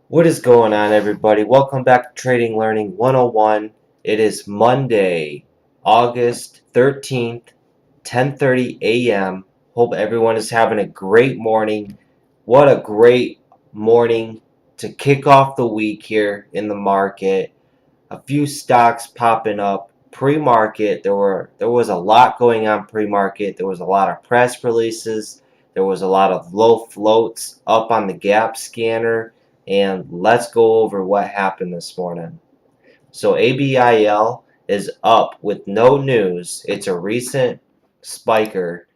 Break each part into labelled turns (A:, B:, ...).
A: What is going on, everybody? Welcome back to Trading Learning 101. It is Monday, August 13th, 10:30 a.m. Hope everyone is having a great morning. What a great morning to kick off the week here in the market. A few stocks popping up pre-market. There was a lot going on pre-market. There was a lot of press releases. There was a lot of low floats up on the gap scanner, and let's go over what happened this morning. So ABIL is up with no news. It's a recent spiker,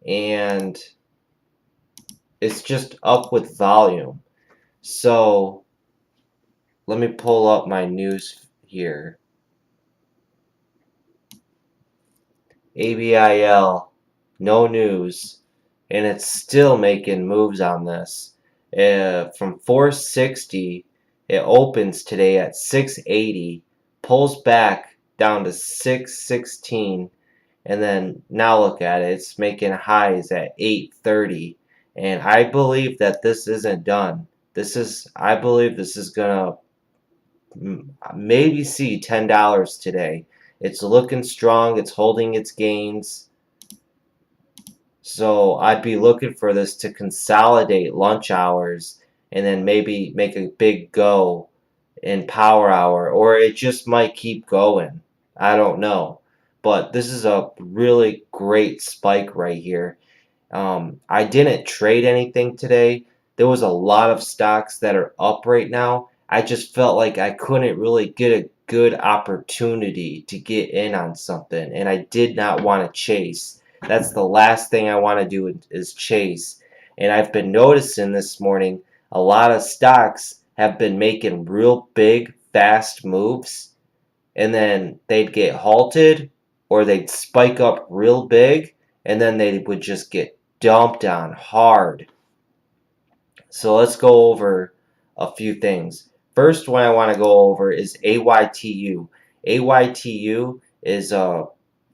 A: and it's just up with volume. So let me pull up my news here. ABIL, no news, and it's still making moves on this. From 460, it opens today at 680, pulls back down to 616, and then now look at it, it's making highs at 830, and I believe that this isn't done. I believe this is gonna maybe see $10 today. It's looking strong. It's holding its gains. So I'd be looking for this to consolidate lunch hours and then maybe make a big go in power hour, or it just might keep going. I don't know. But this is a really great spike right here. I didn't trade anything today. There was a lot of stocks that are up right now. I just felt like I couldn't really get a good opportunity to get in on something, and I did not want to chase. That's the last thing I want to do is chase. And I've been noticing this morning a lot of stocks have been making real big, fast moves, and then they'd get halted or they'd spike up real big, and then they would just get dumped on hard. So let's go over a few things. First one I want to go over is AYTU. AYTU is a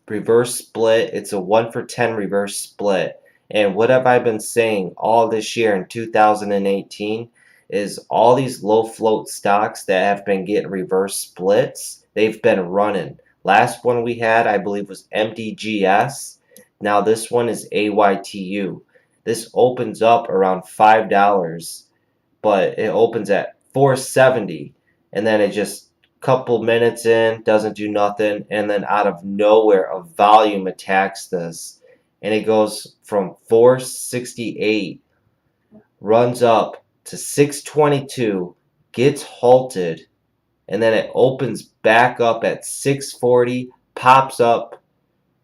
A: reverse split. It's a 1 for 10 reverse split. And what have I been saying all this year in 2018 is all these low float stocks that have been getting reverse splits, they've been running. Last one we had, I believe, was MDGS. Now this one is AYTU. This opens up around $5, but it opens at 470, and then it just couple minutes in doesn't do nothing, and then out of nowhere a volume attacks this, and it goes from 468, runs up to 622, gets halted, and then it opens back up at 640, pops up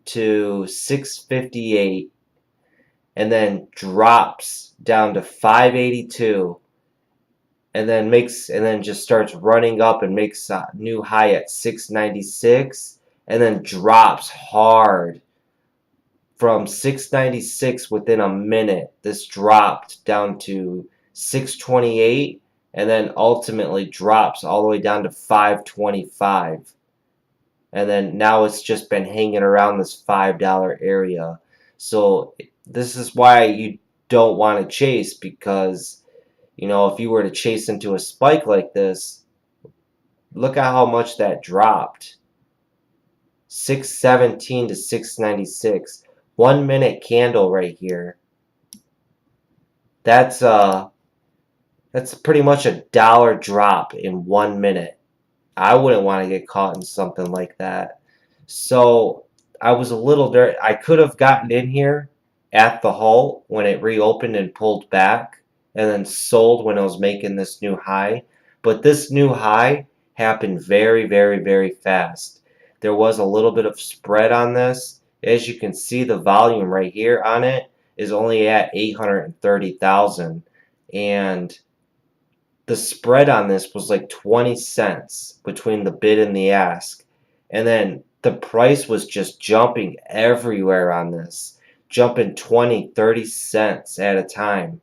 A: to 658, and then drops down to 582, and then just starts running up and makes a new high at 696, and then drops hard from 696 within a minute. This dropped down to 628, and then ultimately drops all the way down to 525. And then now it's just been hanging around this $5 area. So this is why you don't want to chase, because if you were to chase into a spike like this, look at how much that dropped. 617 to 696. 1 minute candle right here. That's pretty much a dollar drop in 1 minute. I wouldn't want to get caught in something like that. So I was a little dirty. I could have gotten in here at the halt when it reopened and pulled back, and then sold when I was making this new high. But this new high happened very, very, very fast. There was a little bit of spread on this. As you can see, the volume right here on it is only at 830,000, and the spread on this was like 20 cents between the bid and the ask. And then the price was just jumping everywhere on this, jumping 20, 30 cents at a time.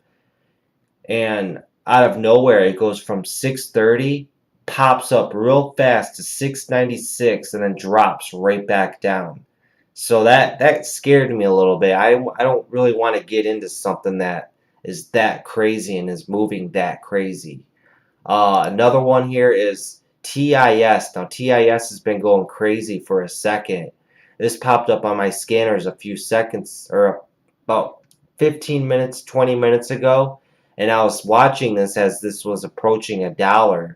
A: And out of nowhere, it goes from 630, pops up real fast to 696, and then drops right back down. So that scared me a little bit. I don't really want to get into something that is that crazy and is moving that crazy. Another one here is TIS. Now TIS has been going crazy for a second. This popped up on my scanners a few seconds or about 15 minutes, 20 minutes ago, and I was watching this as this was approaching $1.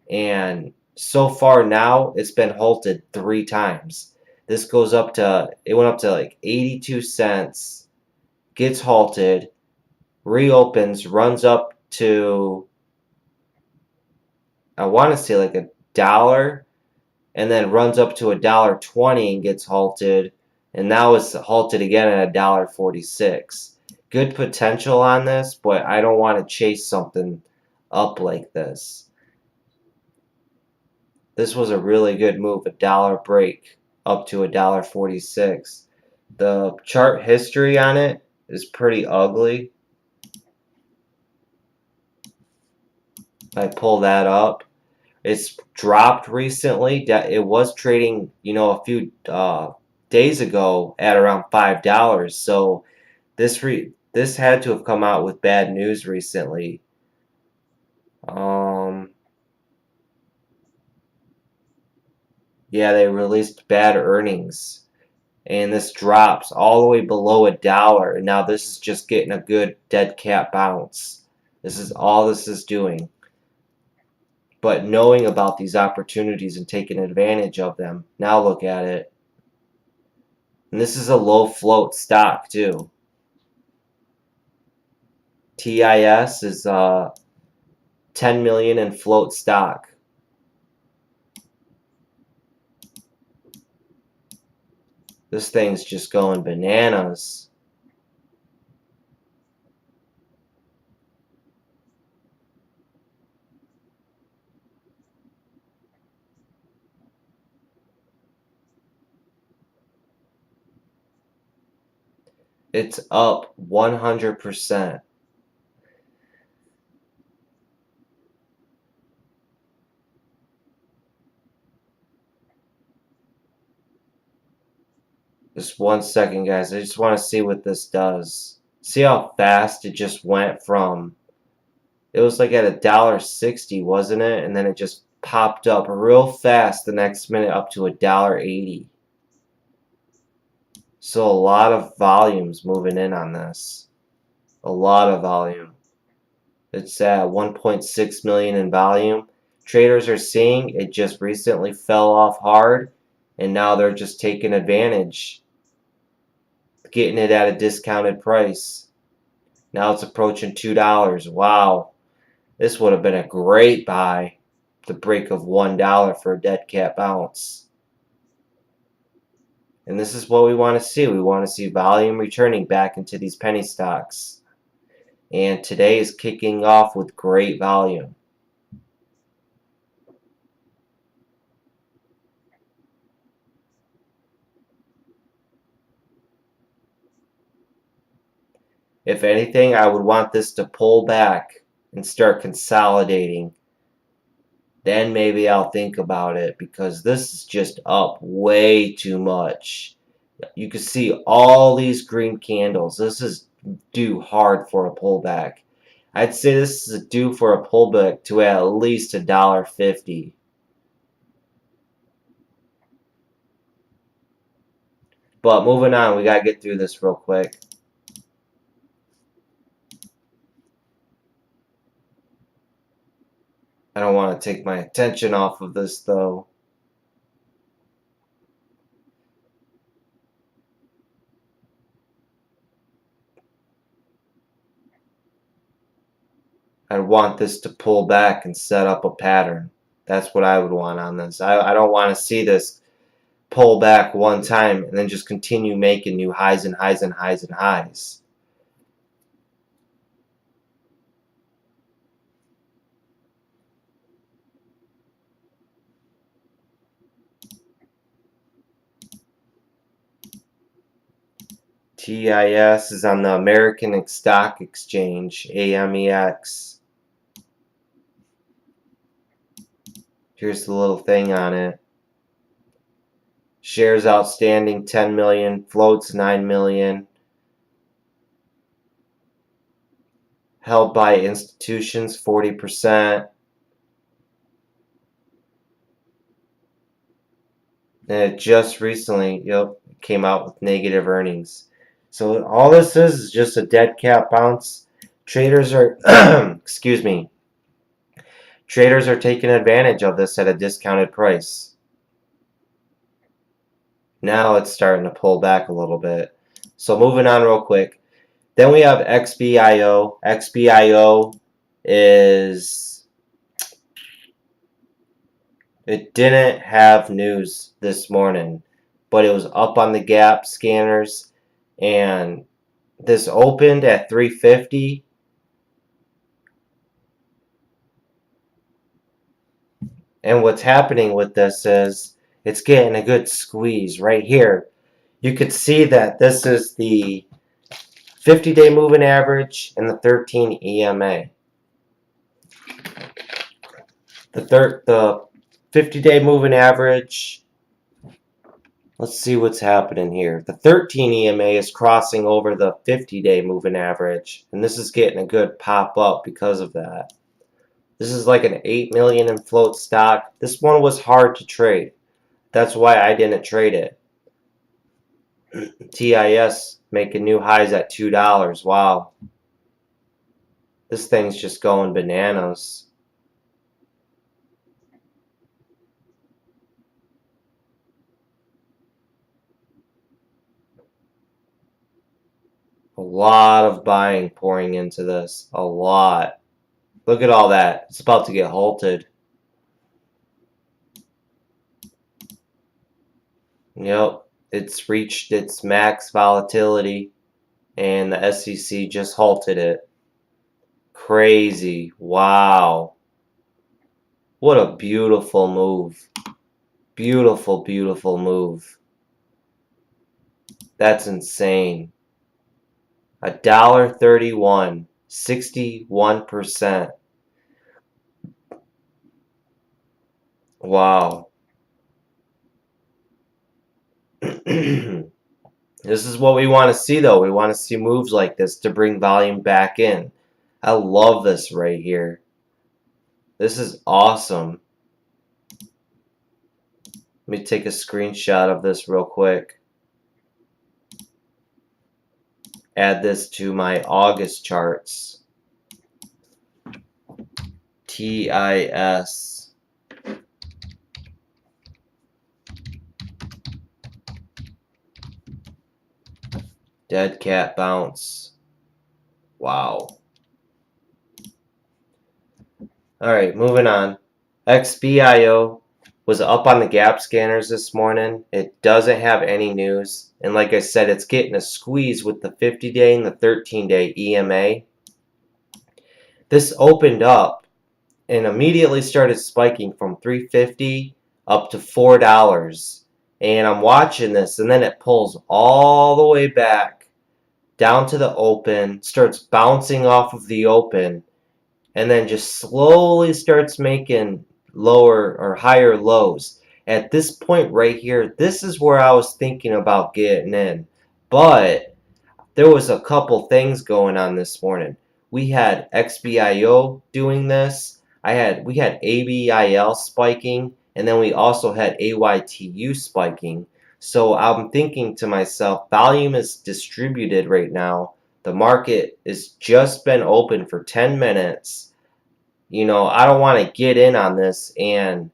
A: And so far now it's been halted 3 times. This goes up to, it went up to like 82 cents, gets halted, reopens, runs up to, I want to say like $1, and then runs up to $1.20 and gets halted, and now it's halted again at $1.46. Good potential on this, but I don't want to chase something up like this. This was a really good move, $1 break up to $1.46. The chart history on it is pretty ugly. I pull that up. It's dropped recently. It was trading, a few days ago at around $5. So this had to have come out with bad news recently. Yeah, they released bad earnings, and this drops all the way below $1. And now this is just getting a good dead cat bounce. This is all this is doing. But knowing about these opportunities and taking advantage of them. Now look at it. And this is a low float stock too. TIS is 10 million in float stock. This thing's just going bananas. It's up 100%. Just 1 second, guys. I just want to see what this does. See how fast it just went from, it was like at $1.60, wasn't it? And then it just popped up real fast the next minute up to $1.80. So a lot of volumes moving in on this. A lot of volume. It's at 1.6 million in volume. Traders are seeing it just recently fell off hard, and now they're just taking advantage, getting it at a discounted price. Now it's approaching $2. Wow. This would have been a great buy. The break of $1 for a dead cat bounce. And this is what we want to see. We want to see volume returning back into these penny stocks. And today is kicking off with great volume. If anything, I would want this to pull back and start consolidating. Then maybe I'll think about it, because this is just up way too much. You can see all these green candles. This is due hard for a pullback. I'd say this is due for a pullback to at least $1.50. But moving on, we gotta get through this real quick. I don't want to take my attention off of this though. I want this to pull back and set up a pattern. That's what I would want on this. I don't want to see this pull back one time and then just continue making new highs and highs and highs and highs. TIS is on the American Stock Exchange, AMEX. Here's the little thing on it. Shares outstanding 10 million, floats 9 million. Held by institutions 40%. And it just recently, came out with negative earnings. So all this is just a dead cat bounce. Traders are, excuse me, traders are taking advantage of this at a discounted price. Now it's starting to pull back a little bit. So moving on real quick. Then we have XBIO. XBIO is, it didn't have news this morning, but it was up on the gap scanners, and this opened at 350. And what's happening with this is it's getting a good squeeze right here. You could see that this is the 50-day moving average and the 13 EMA. The 50-day moving average, let's see what's happening here. The 13 EMA is crossing over the 50-day moving average, and this is getting a good pop up because of that. This is like an 8 million in float stock. This one was hard to trade. That's why I didn't trade it. TIS making new highs at $2. Wow. This thing's just going bananas. A lot of buying pouring into this. A lot. Look at all that. It's about to get halted. Yep. It's reached its max volatility, and the SEC just halted it. Crazy. Wow. What a beautiful move. Beautiful, beautiful move. That's insane. $1.31. 61%. Wow. This is what we want to see, though. We want to see moves like this to bring volume back in. I love this right here. This is awesome. Let me take a screenshot of this real quick. Add this to my August charts. TIS. Dead cat bounce. Wow. Alright, moving on. XBIO was up on the gap scanners this morning. It doesn't have any news. And like I said, it's getting a squeeze with the 50-day and the 13-day EMA. This opened up and immediately started spiking from $3.50 up to $4. And I'm watching this, and then it pulls all the way back down to the open, starts bouncing off of the open, and then just slowly starts making lower or higher lows. At this point right here, this is where I was thinking about getting in. But there was a couple things going on this morning. We had XBIO doing this. We had ABIL spiking, and then we also had AYTU spiking. So I'm thinking to myself, volume is distributed right now. The market has just been open for 10 minutes. I don't want to get in on this and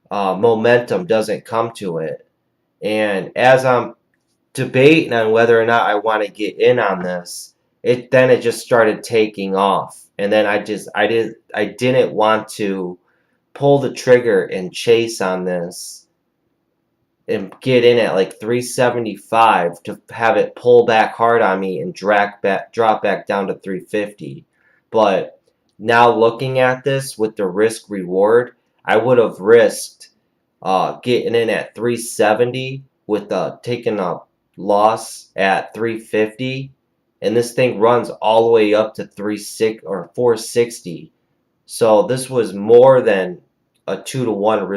A: momentum doesn't come to it. And as I'm debating on whether or not I want to get in on this, it just started taking off. And then I didn't want to pull the trigger and chase on this and get in at like 375 to have it pull back hard on me and drop back down to 350. But now looking at this with the risk reward, I would have risked getting in at 370 with taking a loss at 350, and this thing runs all the way up to 460. So this was more than a 2-to-1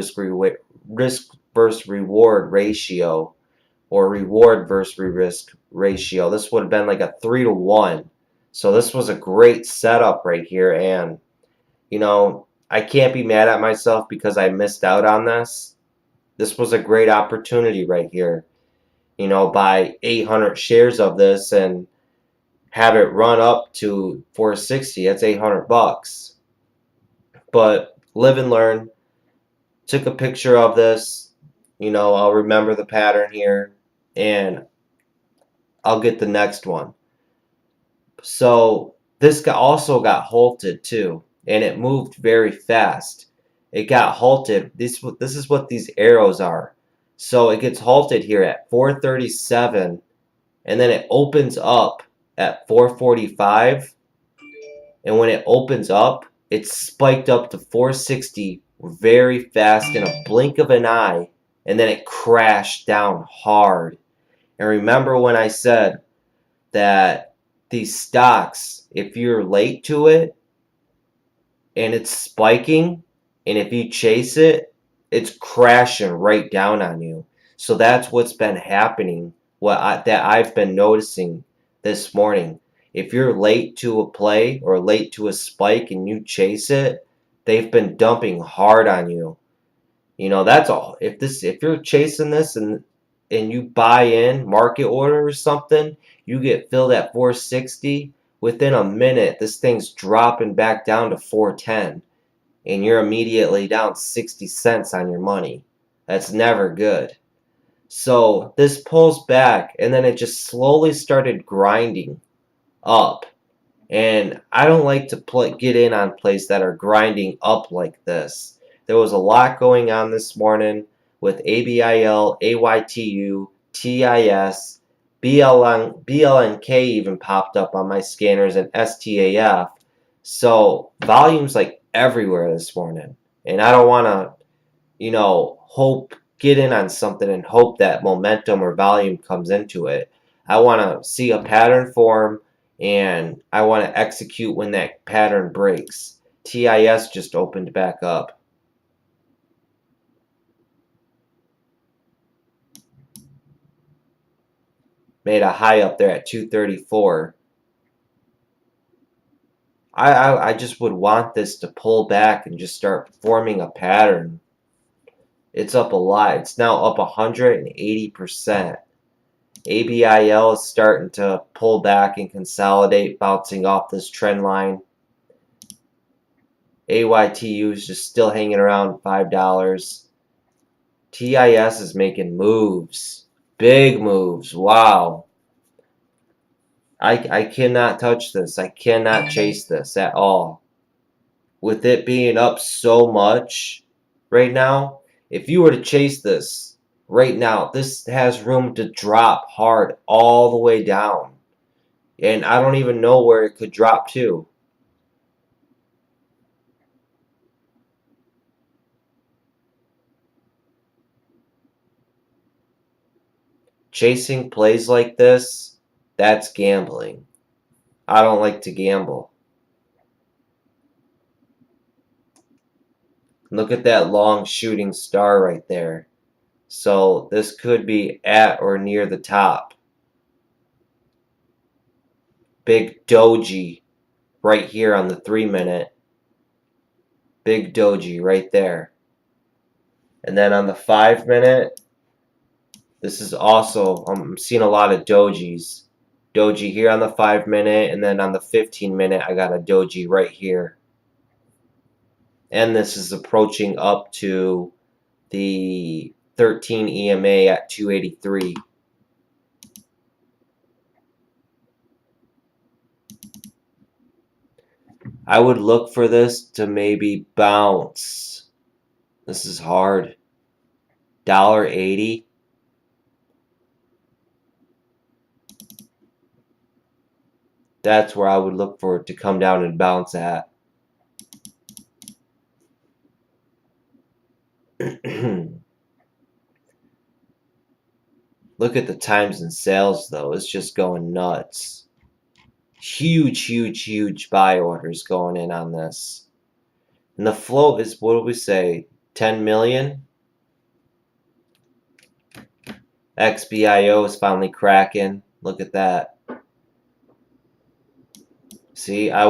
A: risk versus reward ratio, or reward versus risk ratio. This would have been like a 3-to-1. So this was a great setup right here, and I can't be mad at myself because I missed out on this. This was a great opportunity right here. You know, buy 800 shares of this and have it run up to 460. That's 800 bucks. But live and learn. Took a picture of this. You know, I'll remember the pattern here and I'll get the next one. So this guy also got halted too, and it moved very fast. It got halted. This is what these arrows are. So it gets halted here at 437, and then it opens up at 445. And when it opens up, it's spiked up to 460 very fast in a blink of an eye, and then it crashed down hard. And remember when I said that these stocks, if you're late to it and it's spiking, and if you chase it, it's crashing right down on you. So that's what's been happening, that I've been noticing this morning. If you're late to a play or late to a spike and you chase it, they've been dumping hard on you. You know, that's all. If you're chasing this and you buy in market order or something, you get filled at 460. Within a minute, this thing's dropping back down to 410, and you're immediately down 60 cents on your money. That's never good. So this pulls back, and then it just slowly started grinding up. And I don't like to get in on plays that are grinding up like this. There was a lot going on this morning with ABIL, AYTU, TIS, BLNK even popped up on my scanners, and STAF. So volume's like everywhere this morning. And I don't want to, get in on something and hope that momentum or volume comes into it. I want to see a pattern form, and I want to execute when that pattern breaks. TIS just opened back up. Made a high up there at 234. I just would want this to pull back and just start forming a pattern. It's up a lot. It's now up 180%. ABIL is starting to pull back and consolidate, bouncing off this trend line. AYTU is just still hanging around $5. TIS is making moves. Big moves. Wow. I cannot touch this. I cannot chase this at all. With it being up so much right now, if you were to chase this right now, this has room to drop hard all the way down. And I don't even know where it could drop to. Chasing plays like this, that's gambling. I don't like to gamble. Look at that long shooting star right there. So this could be at or near the top. Big doji right here on the 3-minute. Big doji right there. And then on the 5-minute, this is also, I'm seeing a lot of dojis. Doji here on the 5-minute, and then on the 15-minute, I got a doji right here. And this is approaching up to the 13 EMA at 283. I would look for this to maybe bounce. This is hard. $1.80. That's where I would look for it to come down and bounce at. Look at the times and sales, though. It's just going nuts. Huge, huge, huge buy orders going in on this. And the float is, what do we say, 10 million? XBIO is finally cracking. Look at that. See, if I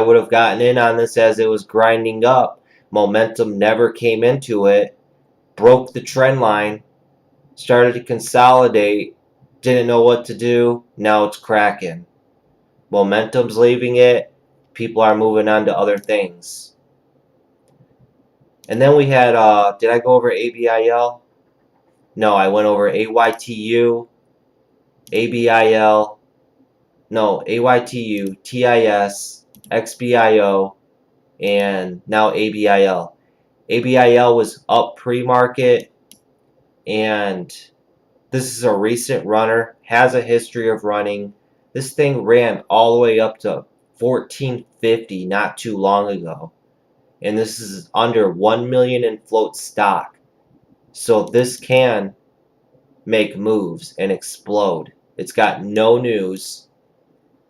A: would have gotten in on this as it was grinding up, momentum never came into it, broke the trend line, started to consolidate, didn't know what to do, now it's cracking. Momentum's leaving it, people are moving on to other things. And then we had, did I go over ABIL? No, I went over AYTU, ABIL, no, AYTU, TIS, XBIO, and now ABIL. ABIL was up pre-market, and this is a recent runner, has a history of running. This thing ran all the way up to 1450 not too long ago. And this is under 1 million in float stock. So this can make moves and explode. It's got no news.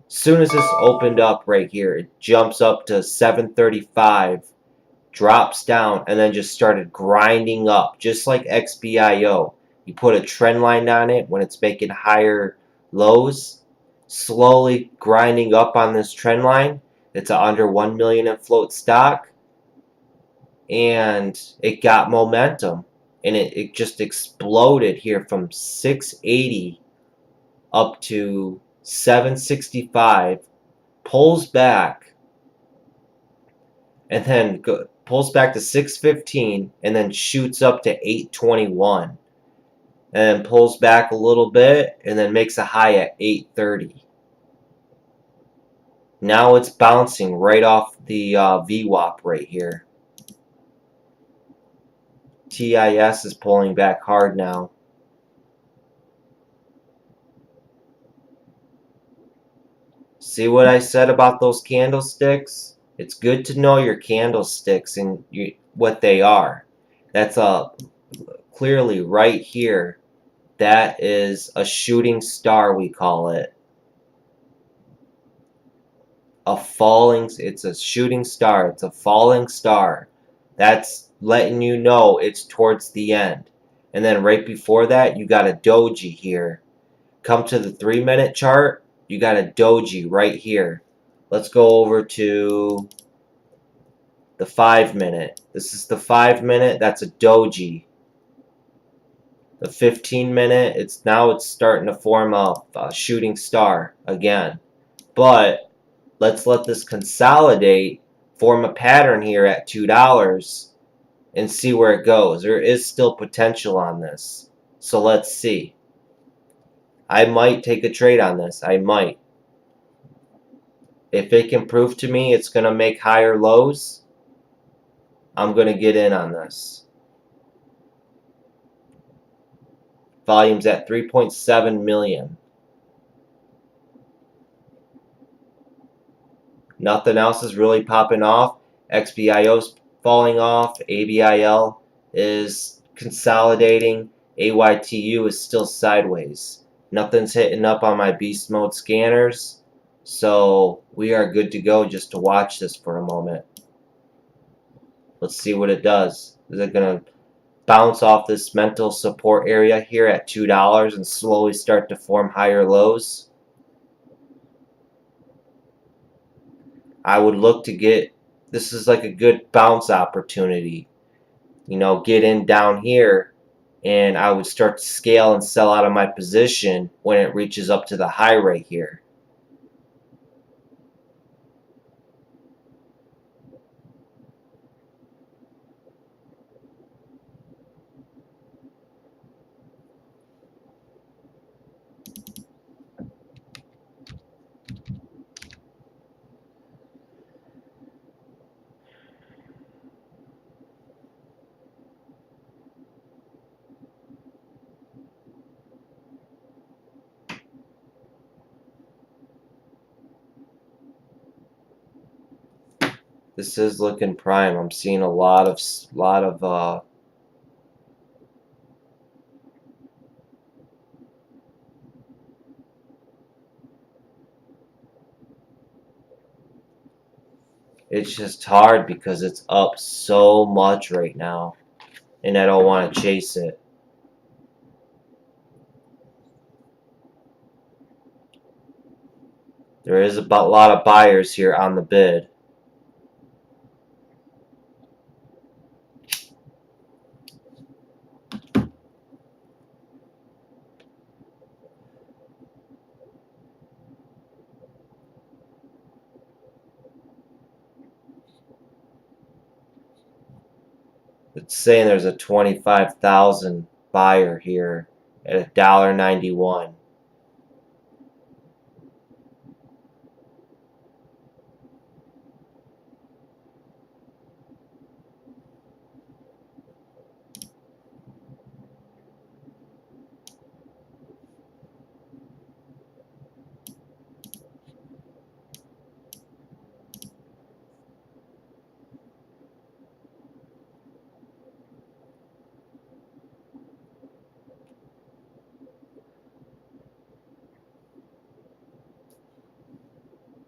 A: Soon as this opened up right here, it jumps up to 735, drops down, and then just started grinding up, just like XBIO. You put a trend line on it when it's making higher lows, slowly grinding up on this trend line. It's under 1 million in float stock, and it got momentum, and it just exploded here from 680 up to 765, pulls back, and then pulls back to 615, and then shoots up to 821, and then pulls back a little bit, and then makes a high at 830. Now it's bouncing right off the VWAP right here. TIS is pulling back hard now. See what I said about those candlesticks? It's good to know your candlesticks and what they are. That's clearly right here. That is a shooting star, we call it. It's a shooting star. It's a falling star. That's letting you know it's towards the end. And then right before that, you got a doji here. Come to the 3-minute chart, you got a doji right here. Let's go over to the 5-minute. This is the 5-minute. That's a doji. The 15-minute, it's starting to form a shooting star again. But let's let this consolidate, form a pattern here at $2, and see where it goes. There is still potential on this. So let's see. I might take a trade on this. I might. If it can prove to me it's going to make higher lows, I'm going to get in on this. Volume's at 3.7 million. Nothing else is really popping off. XBIO's falling off. ABIL is consolidating. AYTU is still sideways. Nothing's hitting up on my beast mode scanners. So we are good to go just to watch this for a moment. Let's see what it does. Is it going to bounce off this mental support area here at $2 and slowly start to form higher lows? I would look to get, this is like a good bounce opportunity. You know, get in down here, and I would start to scale and sell out of my position when it reaches up to the high right here. This is looking prime. I'm seeing a lot of it's just hard because it's up so much right now, and I don't want to chase it. There is a lot of buyers here on the bid. It's saying there's a 25,000 buyer here at $1.91.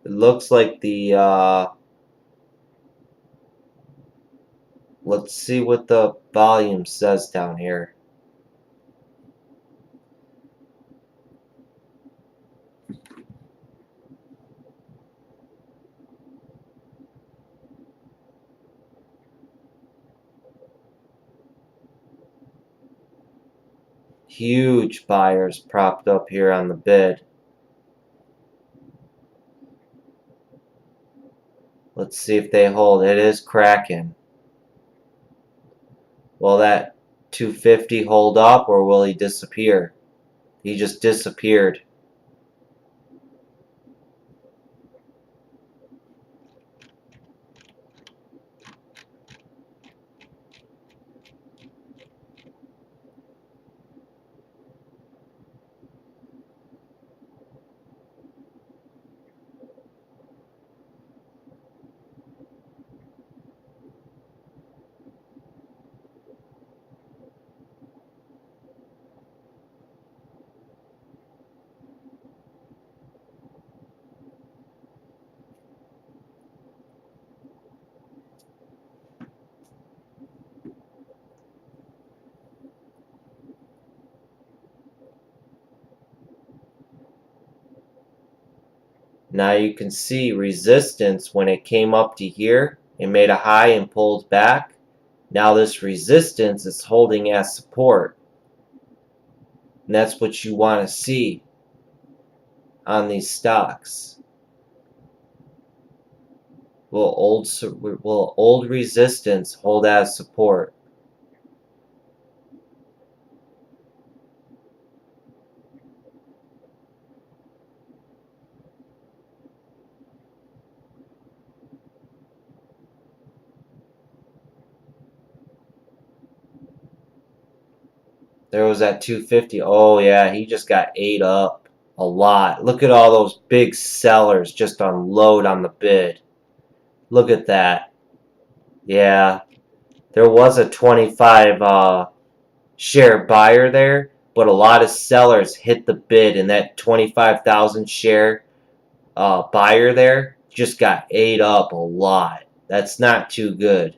A: It looks like the let's see what the volume says down here. Huge buyers propped up here on the bid. Let's see if they hold. It is cracking. Will that 250 hold up, or will he disappear? He just disappeared. Now you can see resistance when it came up to here. It made a high and pulled back. Now this resistance is holding as support. And that's what you want to see on these stocks. Will old resistance hold as support? There was that 250. Oh yeah, he just got ate up a lot. Look at all those big sellers just unload on the bid. Look at that. Yeah, there was a 25 share buyer there, but a lot of sellers hit the bid, and that 25,000 share buyer there just got ate up a lot. That's not too good.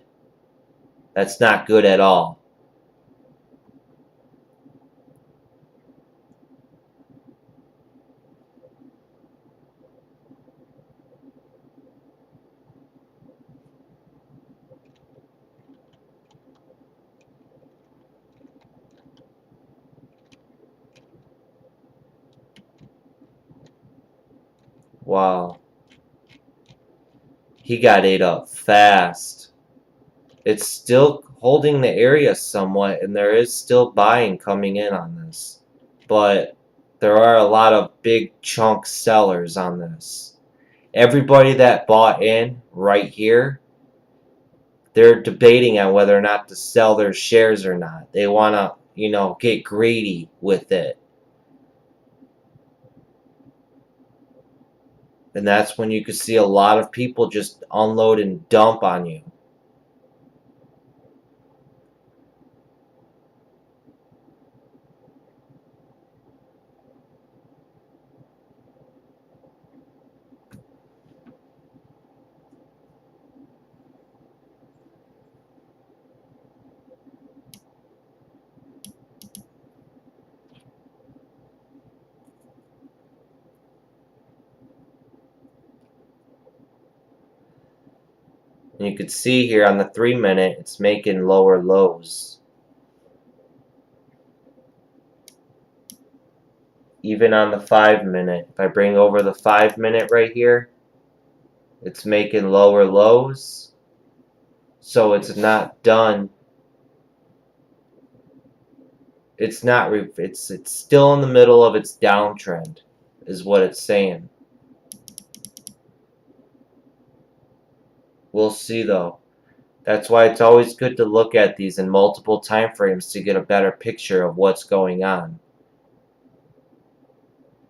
A: That's not good at all. Wow. He got ate up fast. It's still holding the area somewhat, and there is still buying coming in on this. But there are a lot of big chunk sellers on this. Everybody that bought in right here, they're debating on whether or not to sell their shares or not. They want to, get greedy with it. And that's when you can see a lot of people just unload and dump on you. And you can see here on the 3-minute, it's making lower lows. Even on the 5-minute, if I bring over the 5-minute right here, it's making lower lows. So it's not done It's not. It's still in the middle of its downtrend, is what it's saying. We'll see though. That's why it's always good to look at these in multiple time frames to get a better picture of what's going on.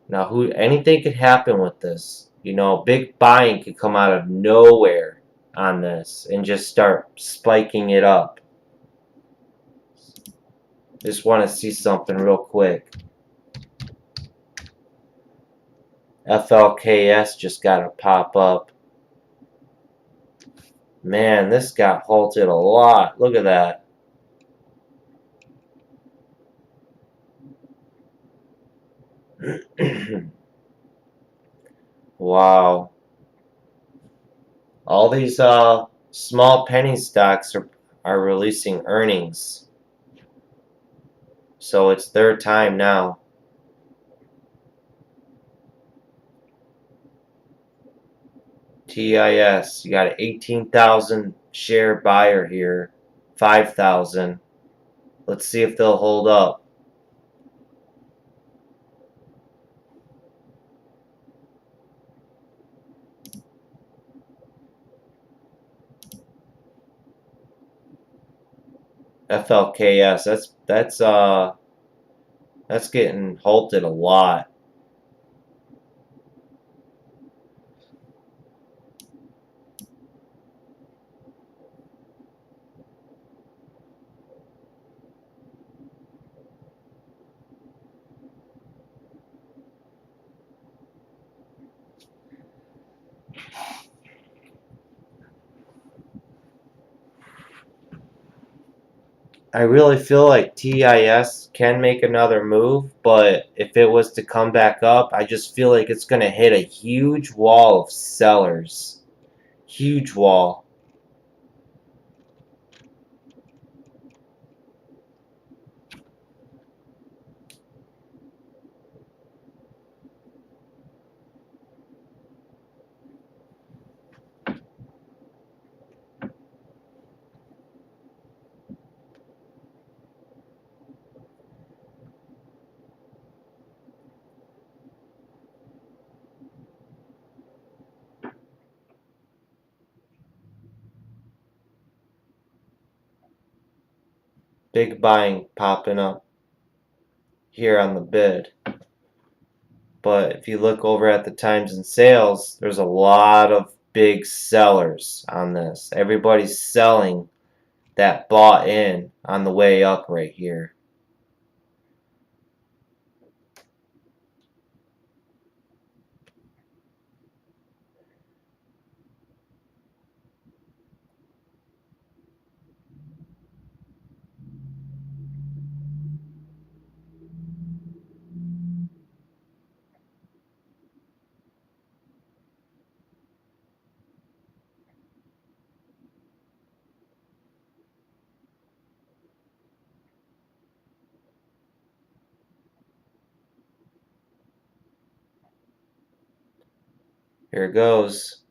A: Now, anything could happen with this. You know, big buying could come out of nowhere on this and just start spiking it up. Just want to see something real quick. FLKS just got to pop up. Man, this got halted a lot. Look at that. Wow. All these small penny stocks are releasing earnings. So it's their time now. TIS, you got an 18,000 share buyer here. 5,000. Let's see if they'll hold up. FLKS, that's getting halted a lot. I really feel like TIS can make another move, but if it was to come back up, I just feel like it's going to hit a huge wall of sellers. Huge wall. Big buying popping up here on the bid. But if you look over at the times and sales, there's a lot of big sellers on this. Everybody's selling that bought in on the way up right here. Here it goes.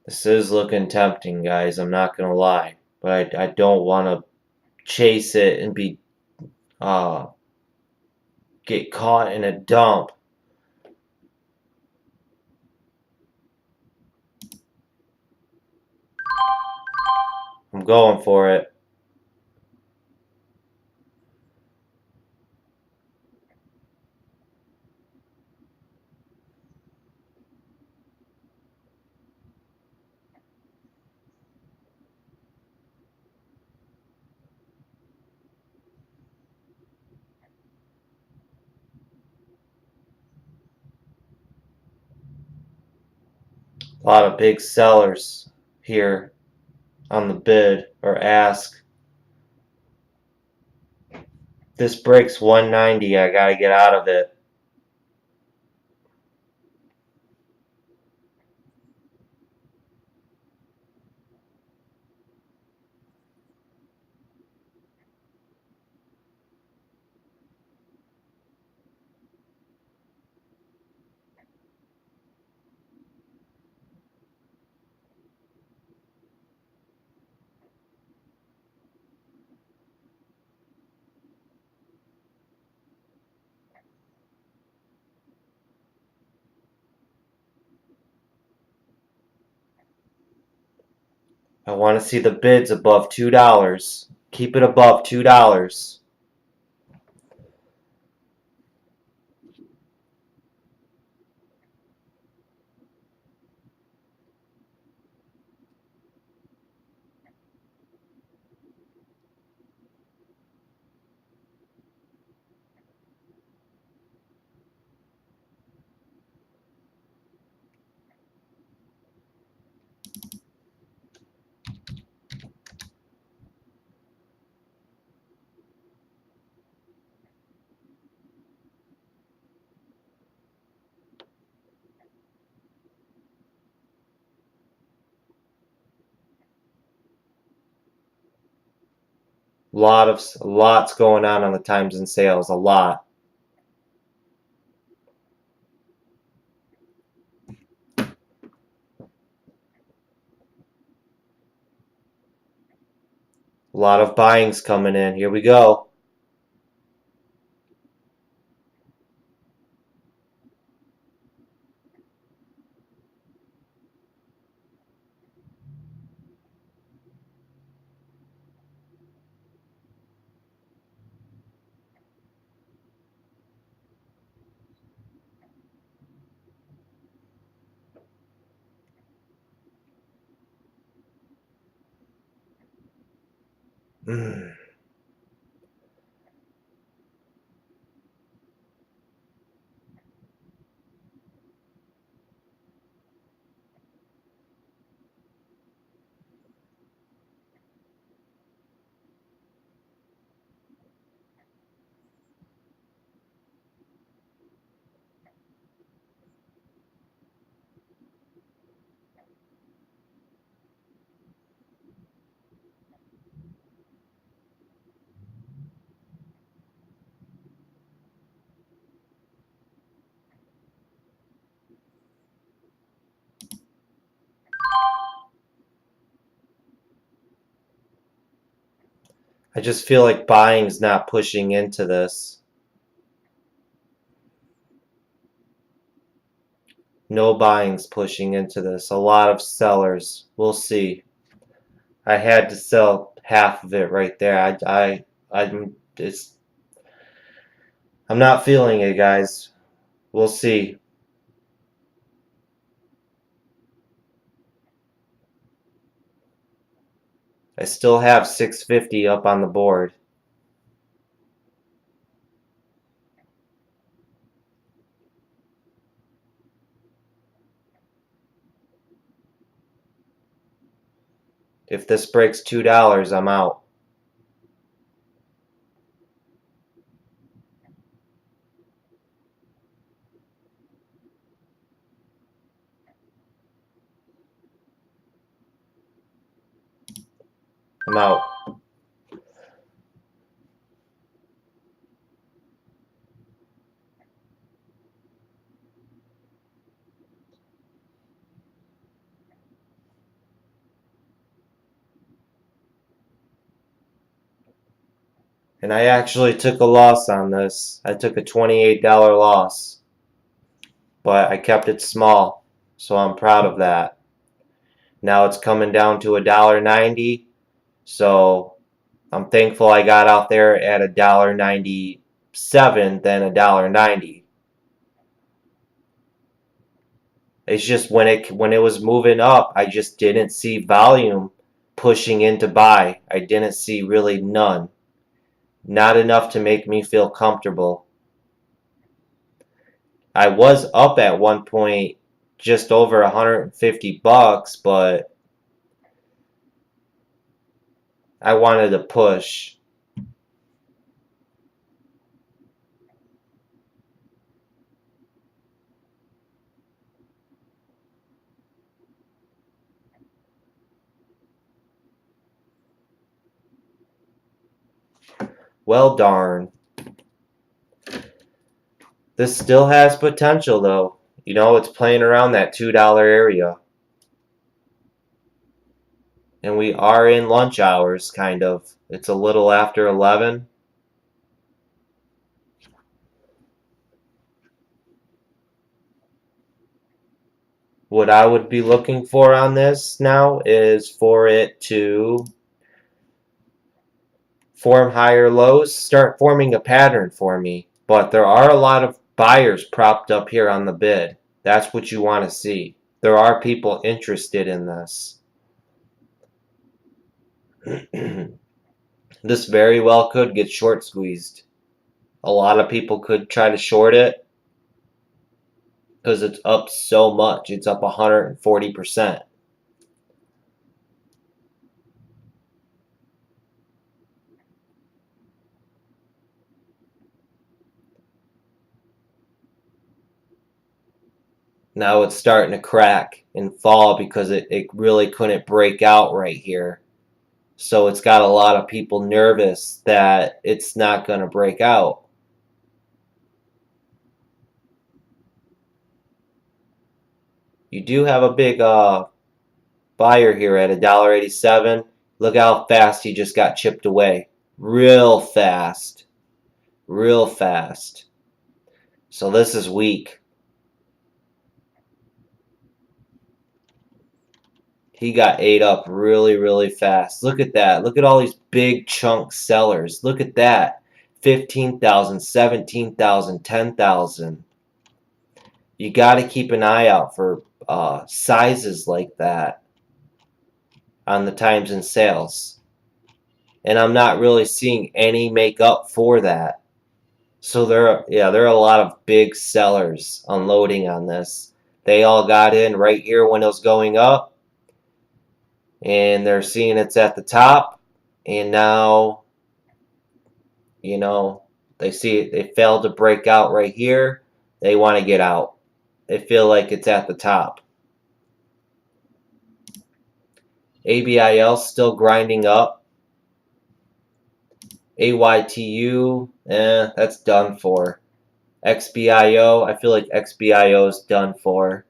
A: This is looking tempting, guys. I'm not gonna lie, but I don't want to chase it and be get caught in a dump. I'm going for it. A lot of big sellers here on the bid or ask. This breaks 190. I gotta get out of it. I want to see the bids above $2. Keep it above $2. Lots going on the times and sales. A lot. A lot of buyings coming in. Here we go. I just feel like buying's not pushing into this. No buying's pushing into this. A lot of sellers. We'll see. I had to sell half of it right there. I'm not feeling it, guys. We'll see. I still have 650 up on the board. If this breaks $2, I'm out. I'm out. And I actually took a loss on this. I took a $28 loss. But I kept it small. So I'm proud of that. Now it's coming down to $1.90. So I'm thankful I got out there at $1.97 than $1.90. It's just when it was moving up, I just didn't see volume pushing into buy. I didn't see really none. Not enough to make me feel comfortable. I was up at one point just over 150 bucks, but I wanted to push. Well, darn. This still has potential, though. You know, it's playing around that $2 area. And we are in lunch hours, kind of. It's a little after 11. What I would be looking for on this now is for it to form higher lows, start forming a pattern for me. But there are a lot of buyers propped up here on the bid. That's what you want to see. There are people interested in this. This very well could get short squeezed. A lot of people could try to short it because it's up so much. It's up 140%. Now it's starting to crack and fall because it really couldn't break out right here. So it's got a lot of people nervous that it's not going to break out. You do have a big buyer here at $1.87. Look how fast he just got chipped away. Real fast. Real fast. So this is weak. He got ate up really, really fast. Look at that. Look at all these big chunk sellers. Look at that. 15,000, 17,000, 10,000. You got to keep an eye out for sizes like that on the times and sales. And I'm not really seeing any make up for that. So there are a lot of big sellers unloading on this. They all got in right here when it was going up. And they're seeing it's at the top. And now, you know, they see it, they failed to break out right here. They want to get out. They feel like it's at the top. ABIL still grinding up. AYTU, that's done for. XBIO, I feel like XBIO is done for.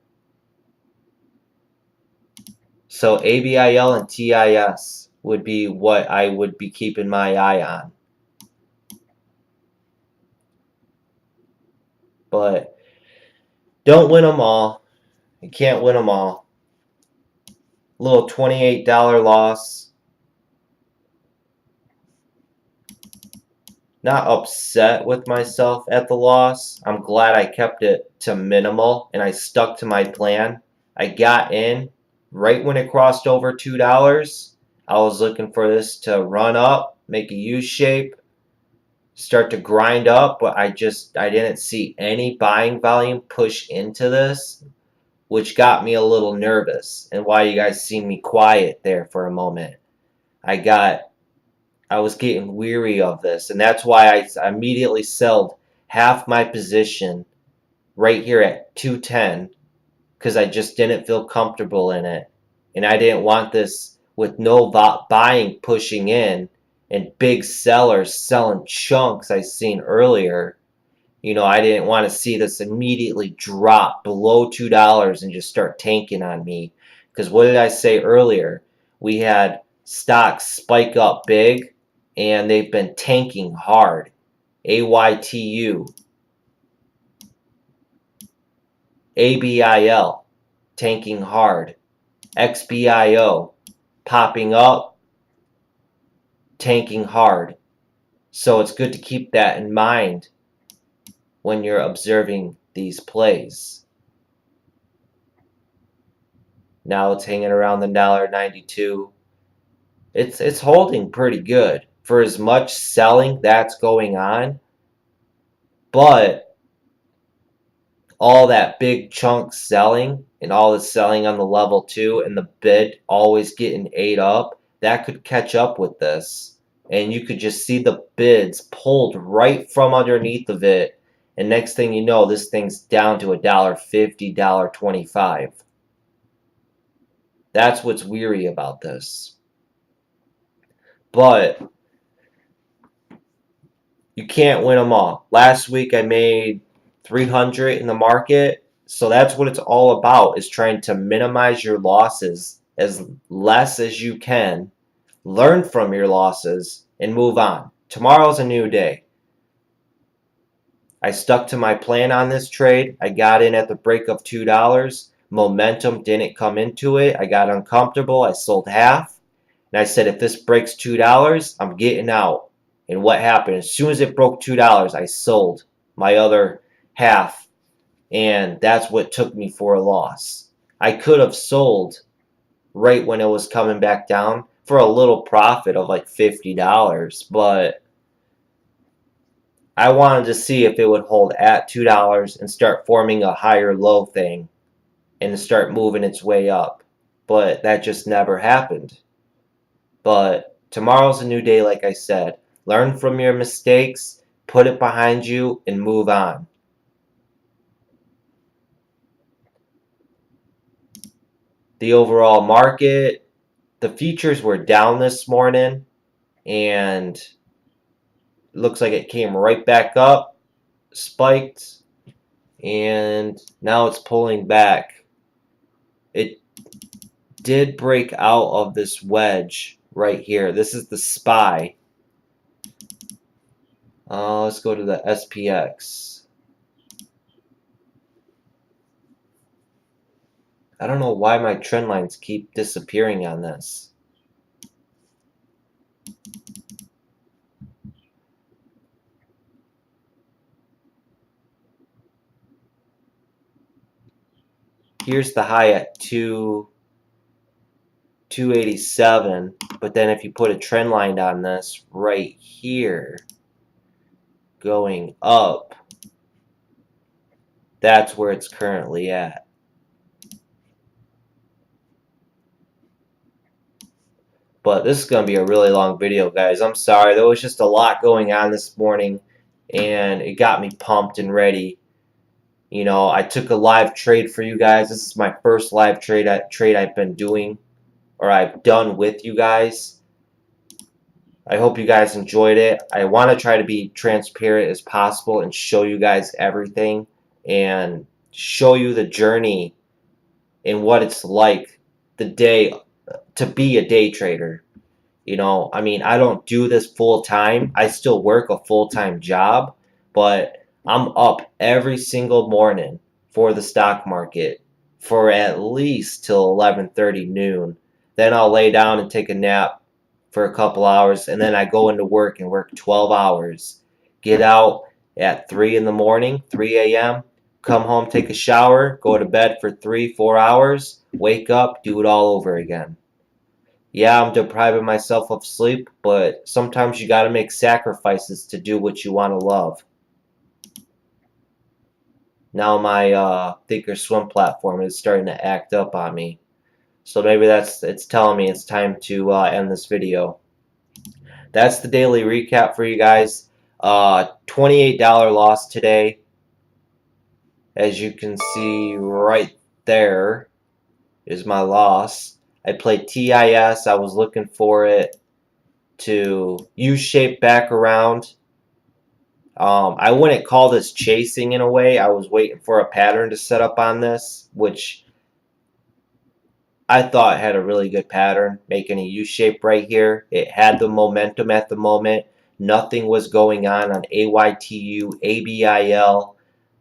A: So ABIL and TIS would be what I would be keeping my eye on. But don't win them all. You can't win them all. Little $28 loss. Not upset with myself at the loss. I'm glad I kept it to minimal and I stuck to my plan. I got in right when it crossed over $2. I was looking for this to run up, make a U shape, start to grind up, but I didn't see any buying volume push into this, which got me a little nervous, and why you guys see me quiet there for a moment. I was getting weary of this, and that's why I immediately sold half my position right here at 210 because I just didn't feel comfortable in it, and I didn't want this with no buying pushing in and big sellers selling chunks I seen earlier. You know, I didn't want to see this immediately drop below $2 and just start tanking on me. Because what did I say earlier? We had stocks spike up big, and they've been tanking hard. AYTU, ABIL, tanking hard. XBIO, popping up, tanking hard. So it's good to keep that in mind when you're observing these plays. Now it's hanging around the $1.92. It's holding pretty good for as much selling that's going on. But all that big chunk selling and all the selling on the level 2 and the bid always getting ate up, that could catch up with this. And you could just see the bids pulled right from underneath of it. And next thing you know, this thing's down to $1.50, $1.25. That's what's weary about this. But you can't win them all. Last week I made 300 in the market. So that's what it's all about, is trying to minimize your losses as less as you can, learn from your losses, and move on. Tomorrow's a new day. I stuck to my plan on this trade. I got in at the break of $2. Momentum didn't come into it. I got uncomfortable. I sold half. And I said, if this breaks $2, I'm getting out. And what happened? As soon as it broke $2, I sold my other half. And that's what took me for a loss. I could have sold right when it was coming back down for a little profit of like $50, but I wanted to see if it would hold at $2 and start forming a higher low thing and start moving its way up. But that just never happened. But tomorrow's a new day, like I said. Learn from your mistakes, put it behind you, and move on. The overall market, the futures were down this morning, and looks like it came right back up, spiked, and now it's pulling back. It did break out of this wedge right here. This is the SPY. Let's go to the SPX. I don't know why my trend lines keep disappearing on this. Here's the high at 287, but then if you put a trend line on this right here, going up, that's where it's currently at. But this is going to be a really long video, guys. I'm sorry. There was just a lot going on this morning, and it got me pumped and ready. You know, I took a live trade for you guys. This is my first live trade I've been doing, or I've done with you guys. I hope you guys enjoyed it. I want to try to be transparent as possible and show you guys everything and show you the journey and what it's like the day to be a day trader. You know, I mean, I don't do this full time. I still work a full-time job, but I'm up every single morning for the stock market for at least till 11:30 noon. Then I'll lay down and take a nap for a couple hours, and then I go into work and work 12 hours. Get out at 3 in the morning, 3 a.m., come home, take a shower, go to bed for 3-4 hours, wake up, do it all over again. Yeah, I'm depriving myself of sleep, but sometimes you got to make sacrifices to do what you want to love. Now my Thinkorswim platform is starting to act up on me. So maybe it's telling me it's time to end this video. That's the daily recap for you guys. $28 loss today. As you can see right there is my loss. I played TIS. I was looking for it to U-shape back around. I wouldn't call this chasing in a way. I was waiting for a pattern to set up on this, which I thought had a really good pattern, making a U-shape right here. It had the momentum at the moment. Nothing was going on AYTU, ABIL,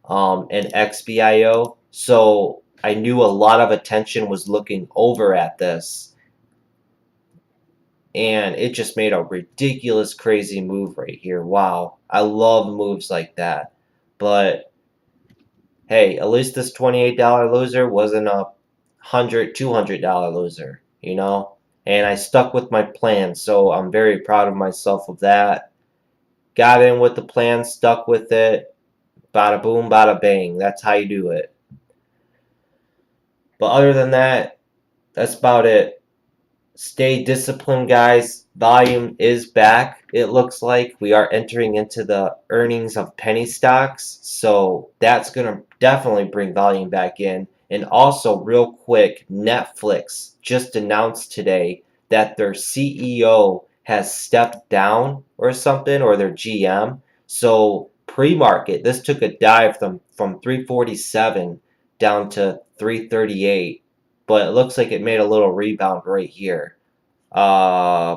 A: and XBIO. So I knew a lot of attention was looking over at this. And it just made a ridiculous, crazy move right here. Wow. I love moves like that. But, hey, at least this $28 loser wasn't a $100, $200 loser, you know? And I stuck with my plan, so I'm very proud of myself of that. Got in with the plan, stuck with it. Bada boom, bada bang. That's how you do it. But other than that, that's about it. Stay disciplined, guys. Volume is back. It looks like we are entering into the earnings of penny stocks. So that's going to definitely bring volume back in. And also, real quick, Netflix just announced today that their CEO has stepped down or something, or their GM. So pre-market, this took a dive from 347 down to 338. But it looks like it made a little rebound right here. Uh,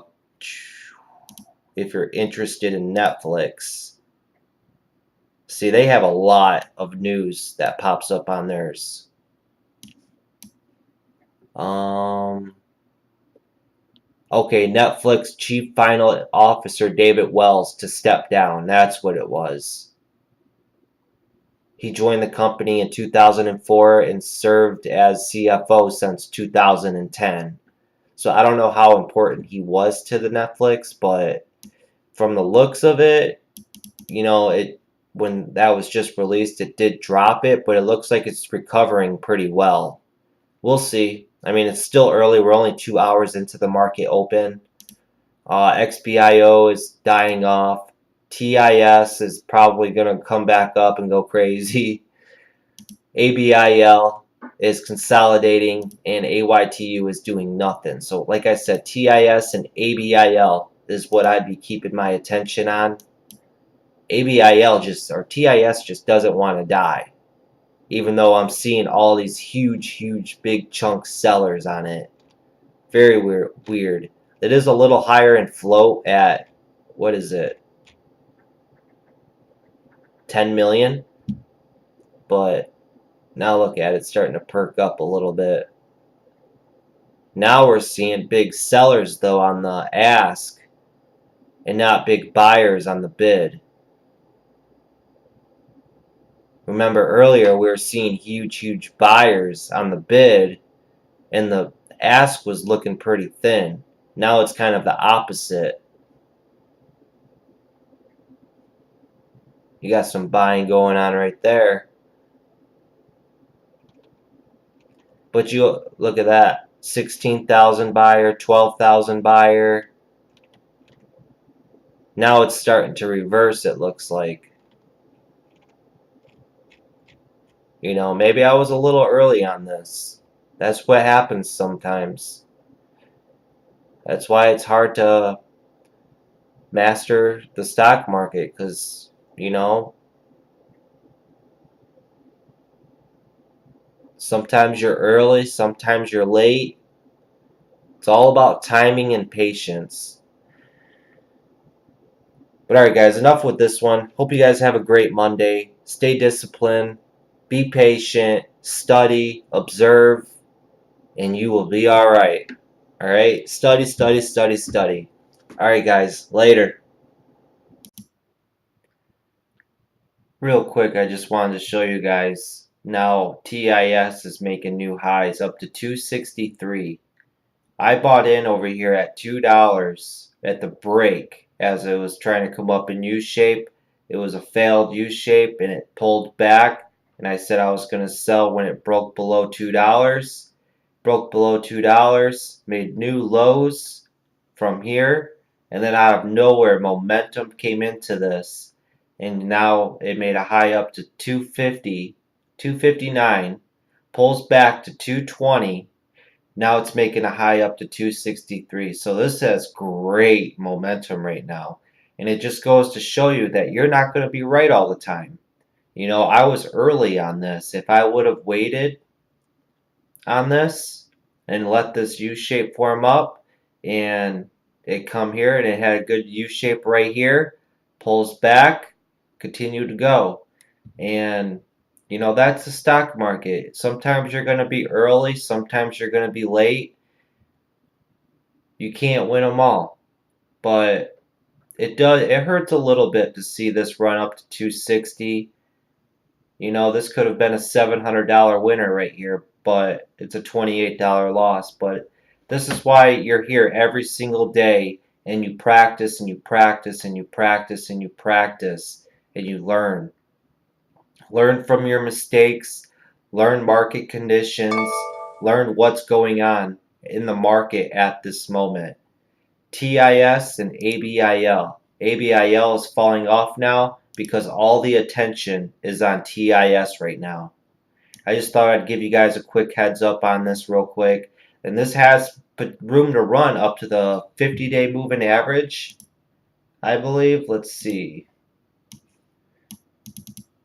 A: if you're interested in Netflix, see, they have a lot of news that pops up on theirs. Okay, Netflix Chief Financial Officer David Wells to step down. That's what it was. He joined the company in 2004 and served as CFO since 2010. So I don't know how important he was to the Netflix, but from the looks of it, you know, when that was just released, it did drop it, but it looks like it's recovering pretty well. We'll see. I mean, it's still early. We're only 2 hours into the market open. XPIO is dying off. TIS is probably going to come back up and go crazy. ABIL is consolidating, and AYTU is doing nothing. So, like I said, TIS and ABIL is what I'd be keeping my attention on. ABIL or TIS just doesn't want to die, even though I'm seeing all these huge, big chunk sellers on it. Very weird. It is a little higher in float at, what is it, 10 million? But now look at it, starting to perk up a little bit. Now we're seeing big sellers, though, on the ask, and not big buyers on the bid. Remember earlier we were seeing huge buyers on the bid, and the ask was looking pretty thin. Now it's kind of the opposite. You got some buying going on right there. But you look at that. 16,000 buyer, 12,000 buyer. Now it's starting to reverse, it looks like. You know, maybe I was a little early on this. That's what happens sometimes. That's why it's hard to master the stock market, because, you know, sometimes you're early, sometimes you're late. It's all about timing and patience. But alright guys, enough with this one. Hope you guys have a great Monday. Stay disciplined, be patient, study, observe, and you will be alright. Alright? Study. Alright guys, later. Real quick, I just wanted to show you guys. Now TIS is making new highs up to 263. I bought in over here at $2 at the break as it was trying to come up in U-shape. It was a failed U-shape and it pulled back, and I said I was going to sell when it broke below $2. Broke below $2, made new lows from here, and then out of nowhere momentum came into this, and now it made a high up to 250, 259, pulls back to 220. Now it's making a high up to 263. So this has great momentum right now. And it just goes to show you that you're not going to be right all the time. You know, I was early on this. If I would have waited on this and let this U-shape form up, and it come here and it had a good U-shape right here, pulls back, continue to go. And you know, that's the stock market. Sometimes you're going to be early, sometimes you're going to be late. You can't win them all. But it hurts a little bit to see this run up to 260. You know, this could have been a $700 winner right here, but it's a $28 loss. But this is why you're here every single day, and you practice and you practice and you practice and you practice and you learn. Learn from your mistakes, learn market conditions, learn what's going on in the market at this moment. TIS and ABIL. ABIL is falling off now because all the attention is on TIS right now. I just thought I'd give you guys a quick heads up on this real quick. And this has room to run up to the 50-day moving average, I believe. Let's see.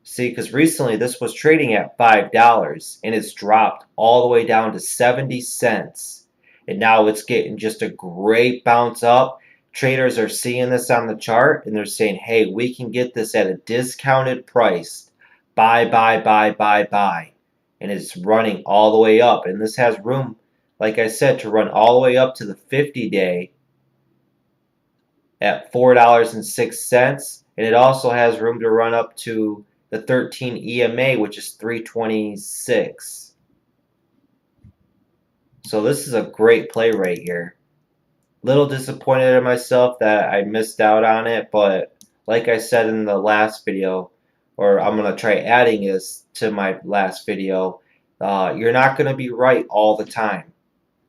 A: See, because recently this was trading at $5 and it's dropped all the way down to 70 cents. And now it's getting just a great bounce up. Traders are seeing this on the chart and they're saying, hey, we can get this at a discounted price. Buy, buy, buy, buy, buy. And it's running all the way up. And this has room, like I said, to run all the way up to the 50-day at $4.06. And it also has room to run up to the 13 EMA, which is 326. So this is a great play right here. Little disappointed in myself that I missed out on it, but like I said in the last video, or I'm going to try adding this to my last video, you're not going to be right all the time,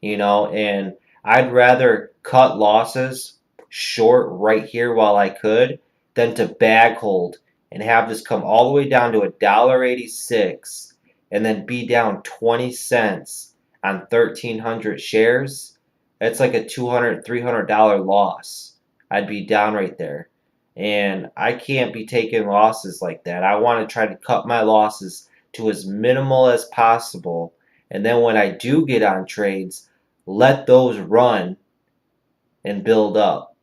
A: you know, and I'd rather cut losses short right here while I could than to bag hold and have this come all the way down to $1.86 and then be down 20 cents on 1,300 shares. That's like a $200, $300 loss. I'd be down right there. And I can't be taking losses like that. I want to try to cut my losses to as minimal as possible. And then when I do get on trades, let those run and build up.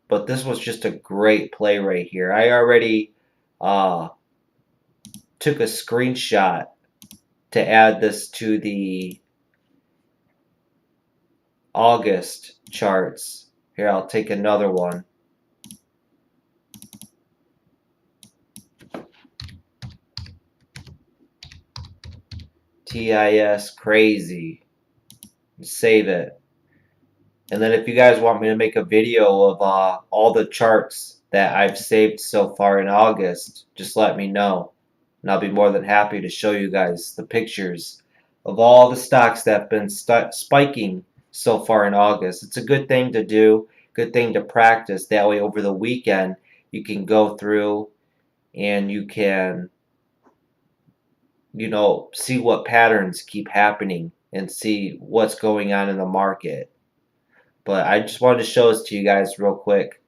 A: But this was just a great play right here. I already took a screenshot to add this to the August charts. Here, I'll take another one. TIS crazy. Save it. And then if you guys want me to make a video of all the charts that I've saved so far in August, just let me know. And I'll be more than happy to show you guys the pictures of all the stocks that have been spiking so far in August. It's a good thing to do, good thing to practice. That way over the weekend you can go through and you can, you know, see what patterns keep happening and see what's going on in the market. But I just wanted to show this to you guys real quick.